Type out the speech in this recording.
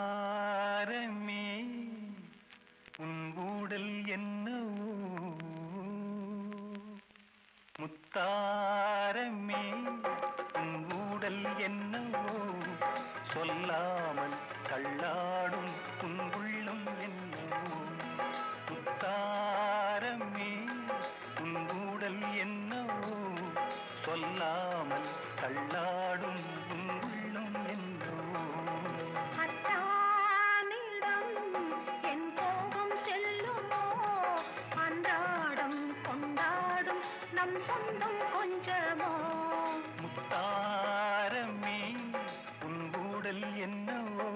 முத்தாரமே உன் ஊடல் என்னவோ முத்தாரமே உன் ஊடல் என்னவோ சொல்லாமல் தள்ளாடும் உன் உள்ளம் என்னவோ முத்தாரமே உன் ஊடல் என்னவோ சொல்லாமல் தள்ளாடும் உன் உள்ளம் என்னவோ அத்தானிடம் என் கோபம் செல்லுமோ அன்றாடம் கொண்டாடும் நம் சொந்தம் கொஞ்சமோ முத்தாரமே உன் ஊடல் என்னவோ